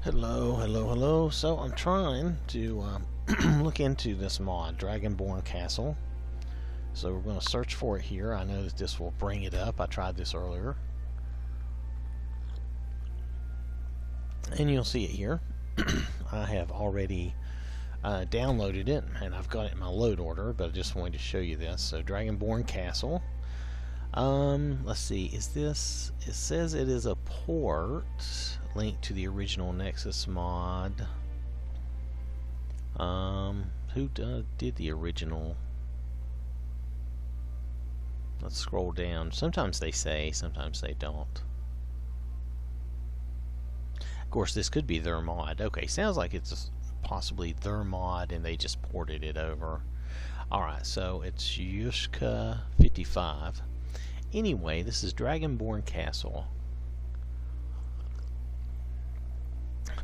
Hello, hello, hello. So I'm trying to look into this mod, Dragonborn Castle. So we're going to search for it here. I know that this will bring it up. I tried this earlier. And you'll see it here. I have already downloaded it, and I've got it in my load order, but I just wanted to show you this. So Dragonborn Castle. Let's see, is this, it says it is a port linked to the original Nexus mod. Who did the original? Let's scroll down. Sometimes they say, sometimes they don't. Of course, this could be their mod. Okay, sounds like it's possibly their mod and they just ported it over. Alright, so it's Yushka 55. Anyway, this is Dragonborn Castle.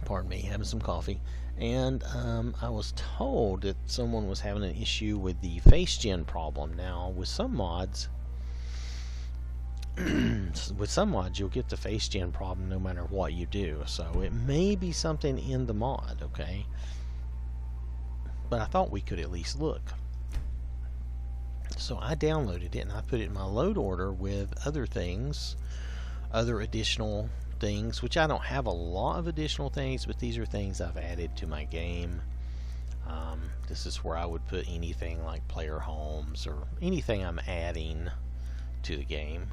Pardon me, having some coffee. And I was told that someone was having an issue with the face gen problem. Now, with some mods, you'll get the face gen problem no matter what you do. So it may be something in the mod, okay? But I thought we could at least look. So I downloaded it and I put it in my load order with other things, other additional things, which I don't have a lot of additional things, but these are things I've added to my game. This is where I would put anything like player homes or anything I'm adding to the game.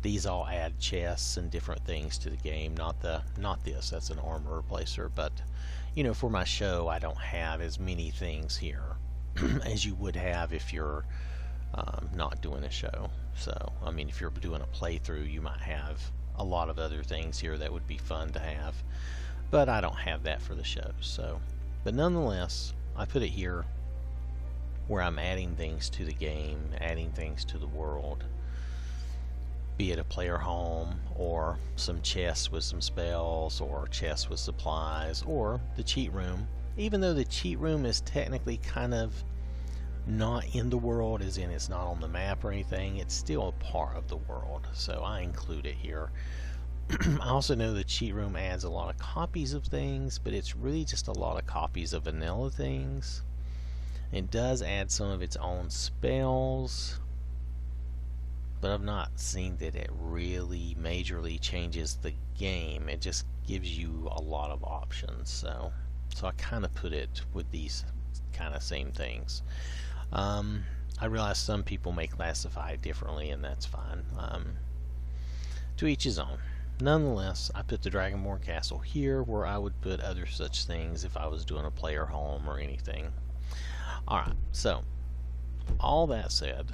These all add chests and different things to the game. Not this. That's an armor replacer, but you know, for my show, I don't have as many things here as you would have if you're not doing a show. So, I mean, if you're doing a playthrough, you might have a lot of other things here that would be fun to have. But I don't have that for the show. So, but nonetheless, I put it here where I'm adding things to the game, adding things to the world. Be it a player home, or some chests with some spells, or chests with supplies, or the cheat room. Even though the cheat room is technically kind of not in the world, as in it's not on the map or anything, it's still a part of the world, so I include it here. I also know the cheat room adds a lot of copies of things, but it's really just a lot of copies of vanilla things. It does add some of its own spells, but I've not seen that it really majorly changes the game. It just gives you a lot of options. So I kind of put it with these kind of same things. I realize some people may classify it differently, and that's fine. To each his own. Nonetheless, I put the Dragonborn Castle here where I would put other such things if I was doing a player home or anything. Alright, so all that said,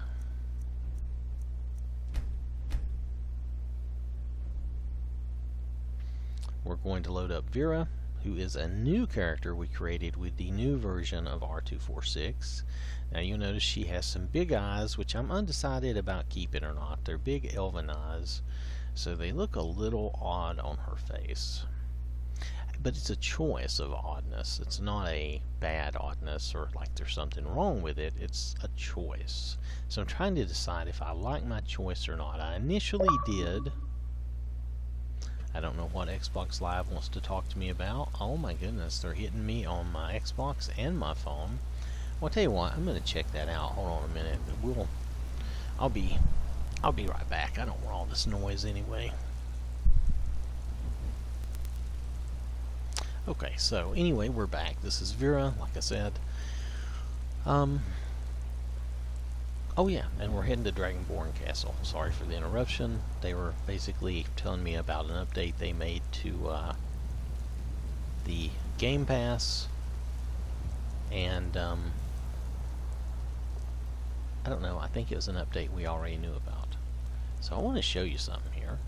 we're going to load up Vera, who is a new character we created with the new version of R246. Now you'll notice she has some big eyes, which I'm undecided about keeping or not. They're big elven eyes, so they look a little odd on her face. But it's a choice of oddness. It's not a bad oddness or like there's something wrong with it. It's a choice. So I'm trying to decide if I like my choice or not. I initially did. I don't know what Xbox Live wants to talk to me about. Oh my goodness, they're hitting me on my Xbox and my phone. Well, I'll tell you what, I'm going to check that out. Hold on a minute. I'll be right back. I don't want all this noise anyway. Okay, so anyway, we're back. This is Vera, like I said. Oh yeah, and we're heading to Dragonborn Castle. Sorry for the interruption. They were basically telling me about an update they made to the Game Pass, and I don't know, I think it was an update we already knew about. So I want to show you something here.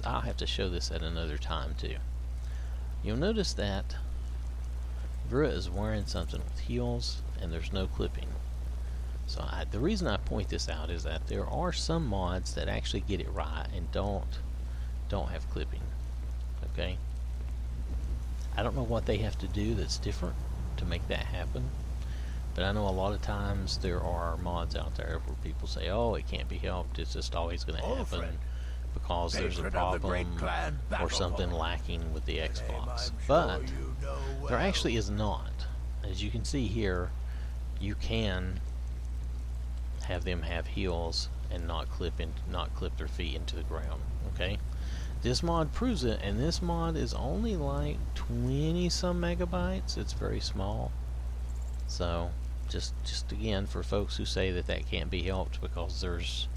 I'll have to show this at another time too. You'll notice that Vera is wearing something with heels and there's no clipping. So the reason I point this out is that there are some mods that actually get it right and don't have clipping. Okay? I don't know what they have to do that's different to make that happen, but I know a lot of times there are mods out there where people say, oh, it can't be helped, it's just always going to happen. because there's a problem or something lacking with the Xbox. But there actually is not. As you can see here, you can have them have heels and not clip their feet into the ground. Okay, this mod proves it, and this mod is only like 20 some megabytes. It's very small. So just again, for folks who say that can't be helped because there's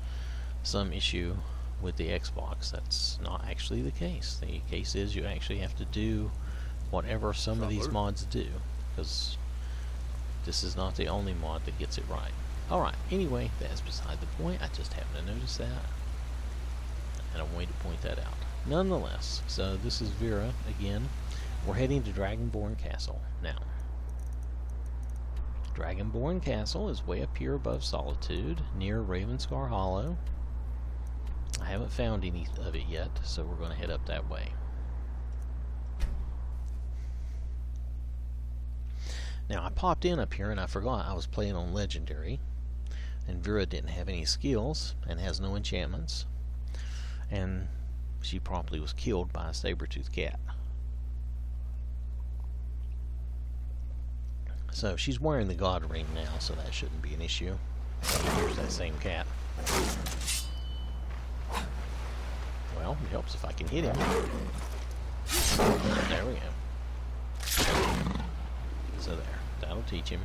some issue with the Xbox, that's not actually the case. The case is you actually have to do whatever some of these mods do, because this is not the only mod that gets it right. Alright, anyway, that's beside the point. I just happened to notice that, and I wanted to point that out. Nonetheless, so this is Vera again. We're heading to Dragonborn Castle now. Dragonborn Castle is way up here above Solitude, near Ravenscar Hollow. I haven't found any of it yet, so we're going to head up that way. Now, I popped in up here and I forgot I was playing on Legendary, and Vera didn't have any skills and has no enchantments, and she promptly was killed by a saber-toothed cat. So she's wearing the god ring now, so that shouldn't be an issue. Here's that same cat. Well, it helps if I can hit him. There we go. So there. That'll teach him.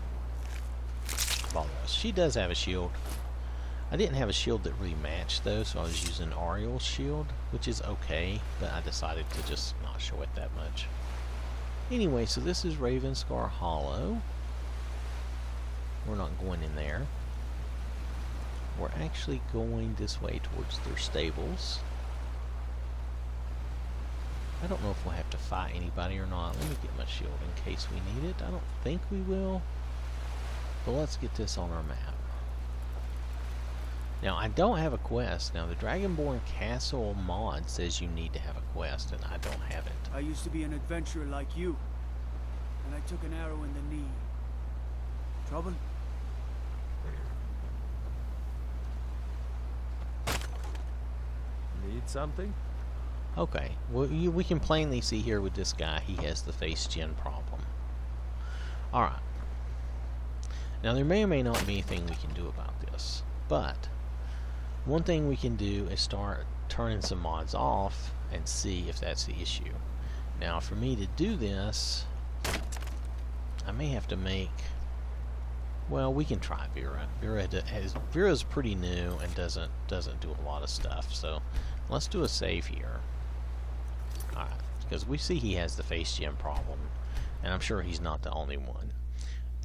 She does have a shield. I didn't have a shield that really matched, though, so I was using Ariel's shield, which is okay, but I decided to just not show it that much. Anyway, so this is Ravenscar Hollow. We're not going in there. We're actually going this way towards their stables. I don't know if we'll have to fight anybody or not. Let me get my shield in case we need it. I don't think we will. But let's get this on our map. Now, I don't have a quest. Now, the Dragonborn Castle mod says you need to have a quest, and I don't have it. I used to be an adventurer like you, and I took an arrow in the knee. Trouble? Need something? Okay, well, we can plainly see here with this guy, he has the face gen problem. Alright. Now, there may or may not be anything we can do about this, but one thing we can do is start turning some mods off and see if that's the issue. Now, for me to do this, I may have to make... Well, we can try Vera. Vera's pretty new and doesn't do a lot of stuff, so let's do a save here. Alright, because we see he has the face gem problem, and I'm sure he's not the only one.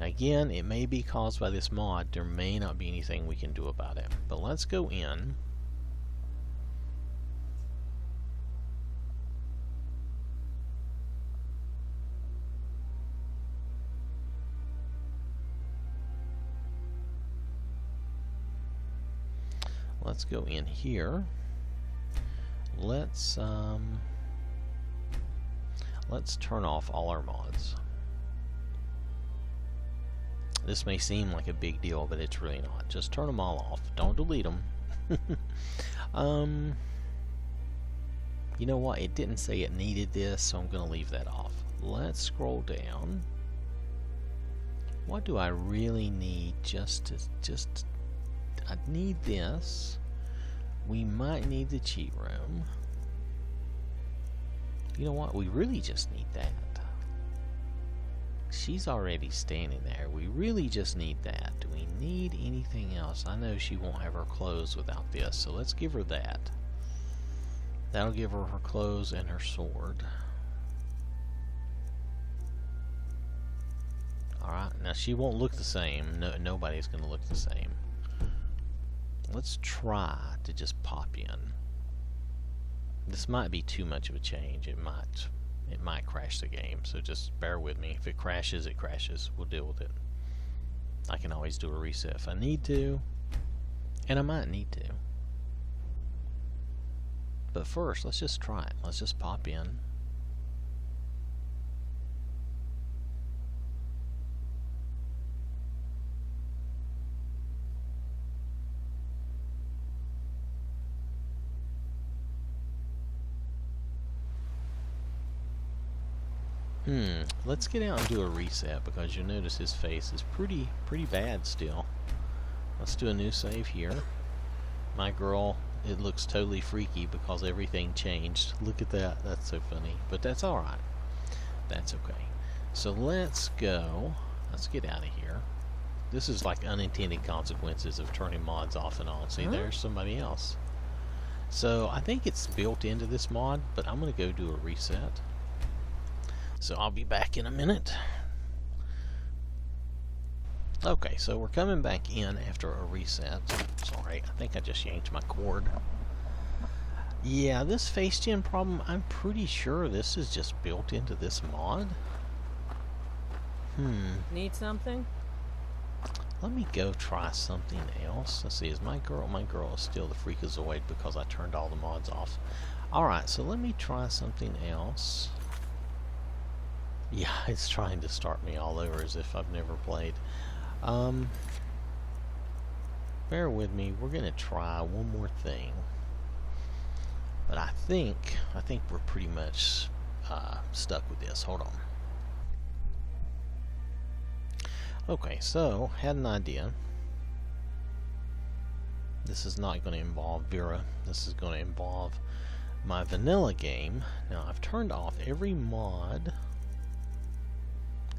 Again, it may be caused by this mod. There may not be anything we can do about it. But let's go in. Let's go in here. Let's turn off all our mods. This may seem like a big deal, but it's really not. Just turn them all off. Don't delete them. You know what? It didn't say it needed this, so I'm going to leave that off. Let's scroll down. What do I really need? I need this. We might need the cheat room. You know what? We really just need that. She's already standing there. We really just need that. Do we need anything else? I know she won't have her clothes without this, so let's give her that. That'll give her her clothes and her sword. Alright, now she won't look the same. No, nobody's going to look the same. Let's try to just pop in. This might be too much of a change. It might crash the game, so just bear with me. If it crashes, it crashes. We'll deal with it. I can always do a reset if I need to, and I might need to. But first, let's just try it. Let's just pop in. Let's get out and do a reset, because you'll notice his face is pretty bad still. Let's do a new save here. My girl, it looks totally freaky because everything changed. Look at that. That's so funny. But that's alright. That's okay. So let's go. Let's get out of here. This is like unintended consequences of turning mods off and on. See, there's somebody else. So I think it's built into this mod, but I'm going to go do a reset. So I'll be back in a minute. Okay, so we're coming back in after a reset. Sorry, I think I just yanked my cord. Yeah, this face gen problem, I'm pretty sure this is just built into this mod. Need something? Let me go try something else. Let's see, is my girl is still the freakazoid because I turned all the mods off. Alright, so let me try something else. Yeah, it's trying to start me all over as if I've never played. Bear with me, we're gonna try one more thing. But I think we're pretty much stuck with this. Hold on. Okay, so had an idea. This is not going to involve Vera. This is going to involve my vanilla game. Now I've turned off every mod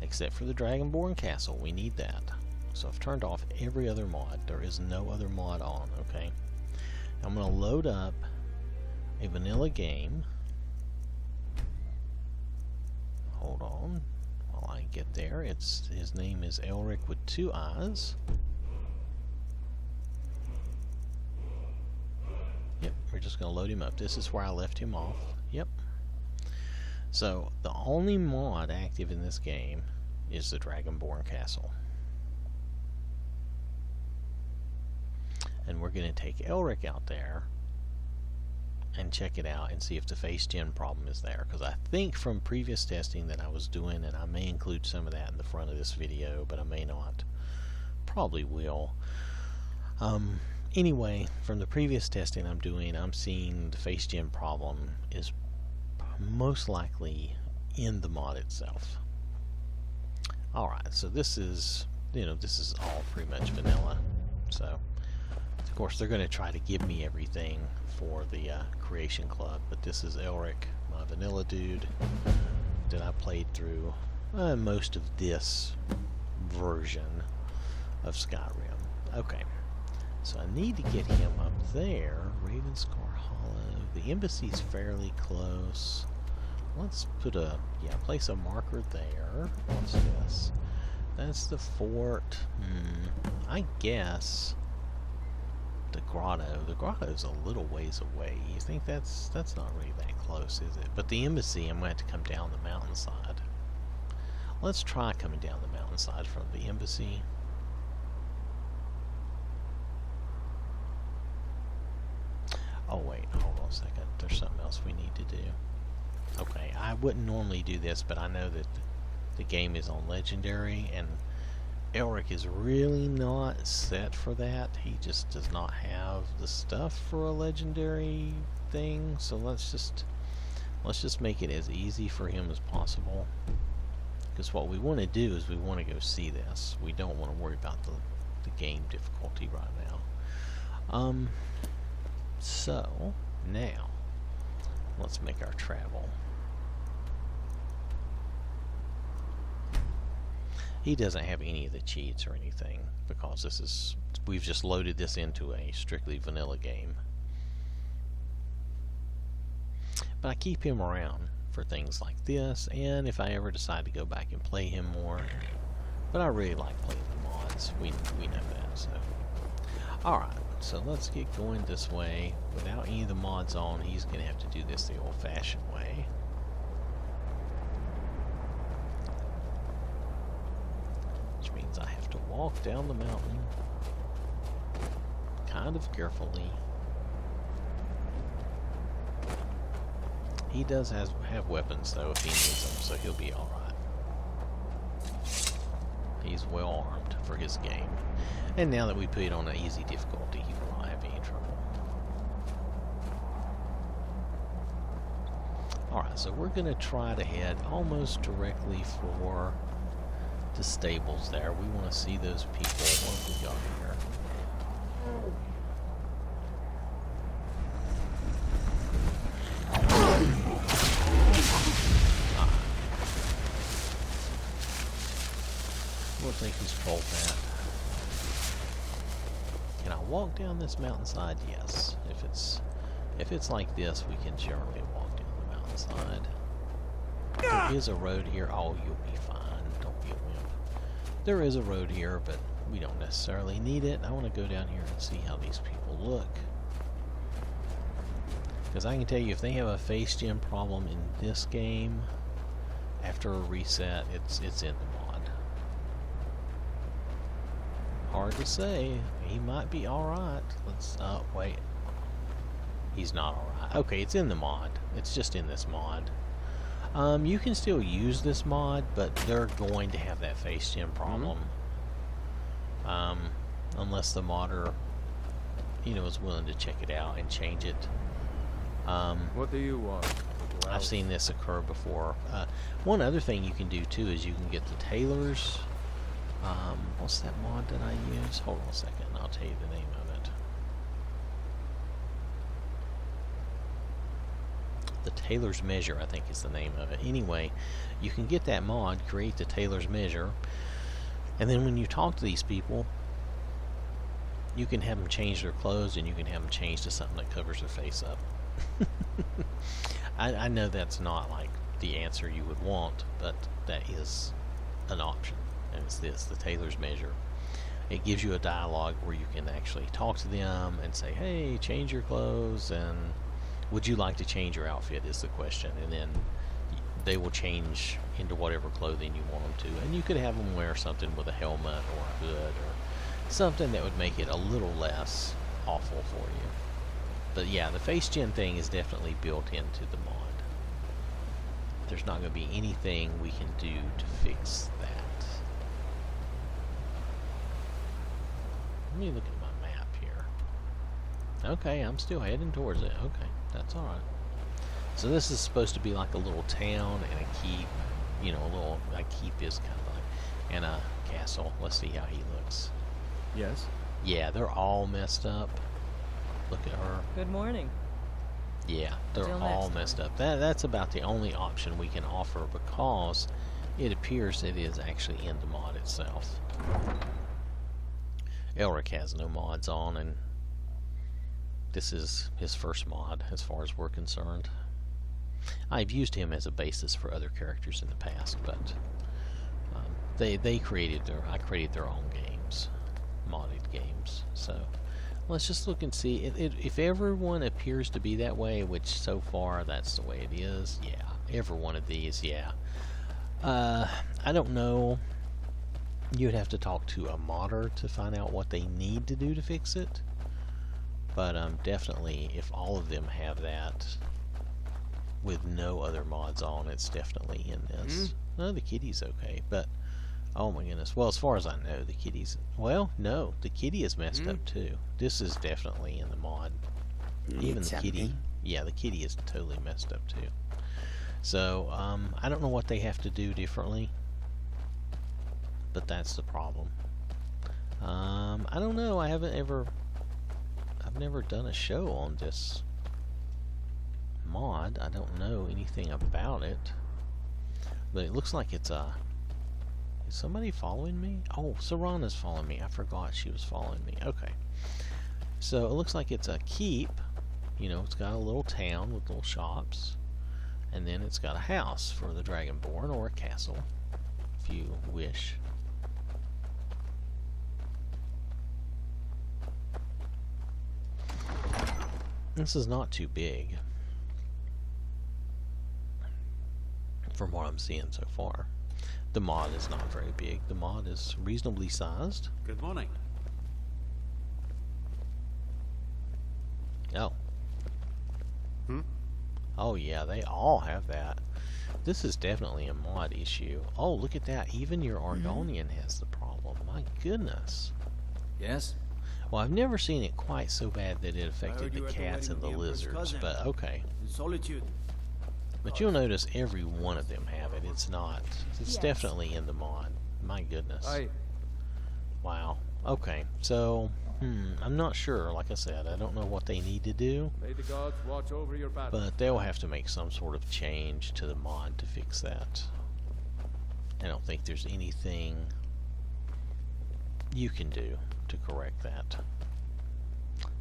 except for the Dragonborn Castle. We need that. So I've turned off every other mod. There is no other mod on, okay? I'm going to load up a vanilla game. Hold on while I get there. His name is Elric with 2 eyes. Yep, we're just going to load him up. This is where I left him off. Yep. So the only mod active in this game is the Dragonborn Castle. And we're going to take Elric out there and check it out and see if the face gen problem is there, because I think from previous testing that I was doing, and I may include some of that in the front of this video, but I may not. Probably will. Anyway, from the previous testing I'm doing, I'm seeing the face gen problem is most likely in the mod itself. Alright, so this is, this is all pretty much vanilla. So of course they're going to try to give me everything for the creation club, but this is Elric, my vanilla dude that I played through most of this version of Skyrim. Okay, so I need to get him up there. Ravenscar Hollow. The embassy's fairly close. Let's put place a marker there. What's this? That's the fort. I guess the grotto. The grotto's a little ways away. You think that's not really that close, is it? But the embassy, I'm going to have to come down the mountainside. Let's try coming down the mountainside from the embassy. Oh wait, hold on a second. There's something else we need to do. Okay, I wouldn't normally do this, but I know that the game is on Legendary, and Elric is really not set for that. He just does not have the stuff for a Legendary thing, so let's just make it as easy for him as possible. Because what we want to do is we want to go see this. We don't want to worry about the game difficulty right now. So, now, let's make our travel. He doesn't have any of the cheats or anything, because we've just loaded this into a strictly vanilla game. But I keep him around for things like this, and if I ever decide to go back and play him more. But I really like playing the mods. We know that, so. Alright, so let's get going this way. Without any of the mods on, he's going to have to do this the old-fashioned way. Which means I have to walk down the mountain kind of carefully. He does have weapons, though, if he needs them, so he'll be alright. He's well armed for his game. And now that we put it on an easy difficulty, he will not have any trouble. Alright, so we're going to try to head almost directly for the stables there. We want to see those people. What have we got here? We'll think he's told that. Can I walk down this mountainside? Yes. If it's like this, we can generally walk down the mountainside. There is a road here. Oh, you'll be fine. Don't be a wimp. There is a road here, but we don't necessarily need it. I want to go down here and see how these people look. Because I can tell you, if they have a face gem problem in this game, after a reset, it's in the mod. Hard to say. He might be alright. Let's, wait. He's not alright. Okay, it's in the mod. It's just in this mod. You can still use this mod, but they're going to have that face gem problem. Unless the modder, is willing to check it out and change it. What do you want? I've seen this occur before. One other thing you can do too is you can get the tailors. What's that mod that I use? Hold on a second, I'll tell you the name of it. The tailor's measure, I think, is the name of it. Anyway, you can get that mod, create the tailor's measure, and then when you talk to these people, you can have them change their clothes, and you can have them change to something that covers their face up. I know that's not like the answer you would want, but that is an option. And it's this, the tailor's measure. It gives you a dialogue where you can actually talk to them and say, hey, change your clothes, and would you like to change your outfit is the question. And then they will change into whatever clothing you want them to. And you could have them wear something with a helmet or a hood or something that would make it a little less awful for you. But yeah, the face gen thing is definitely built into the mod. There's not going to be anything we can do to fix that. Let me look at my map here. Okay, I'm still heading towards it. Okay, that's alright. So this is supposed to be like a little town and a keep. A keep is kind of like, and a castle. Let's see how he looks. Yes? Yeah, they're all messed up. Look at her. Good morning. Yeah, they're all messed up. That's about the only option we can offer because it appears it is actually in the mod itself. Elric has no mods on, and this is his first mod as far as we're concerned. I've used him as a basis for other characters in the past, but I created their own games, modded games. So let's just look and see if everyone appears to be that way, which so far that's the way it is. Yeah, every one of these. Yeah. I don't know. You'd have to talk to a modder to find out what they need to do to fix it. But definitely, if all of them have that with no other mods on, it's definitely in this. No, the kitty's okay, but oh my goodness. Well, as far as I know, the kitty's... Well, no, the kitty is messed up too. This is definitely in the mod. Even the kitty... Yeah, the kitty is totally messed up too. So, I don't know what they have to do differently. But that's the problem. I don't know. I've never done a show on this mod. I don't know anything about it. But it looks like it's a... Is somebody following me? Oh, Serana's following me. I forgot she was following me. Okay. So it looks like it's a keep. It's got a little town with little shops. And then it's got a house for the dragonborn, or a castle, if you wish. This is not too big from what I'm seeing so far. The mod is not very big. The mod is reasonably sized. Good morning. Oh. Oh yeah, they all have that. This is definitely a mod issue. Oh, look at that. Even your Argonian has the problem. My goodness. Yes? Well, I've never seen it quite so bad that it affected the cats and the lizards, but okay. In solitude. But you'll notice every one of them have it. It's not. It's Yes. definitely in the mod. My goodness. Aye. Wow. Okay. So, I'm not sure. Like I said, I don't know what they need to do. May the gods watch over your battle. But they'll have to make some sort of change to the mod to fix that. I don't think there's anything you can do to correct that.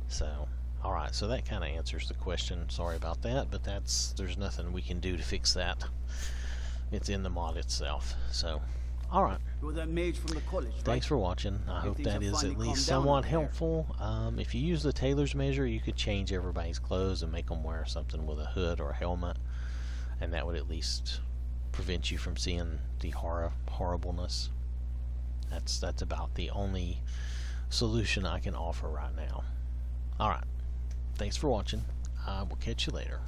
So, alright, so that kind of answers the question. Sorry about that, but there's nothing we can do to fix that. It's in the mod itself. So, alright. You're that mage from the college, right? Thanks for watching. I hope things that have is finally at calmed least down somewhat over there. helpful. If you use the tailor's measure, you could change everybody's clothes and make them wear something with a hood or a helmet, and that would at least prevent you from seeing the horribleness. That's about the only solution I can offer right now. Alright, thanks for watching. I will catch you later.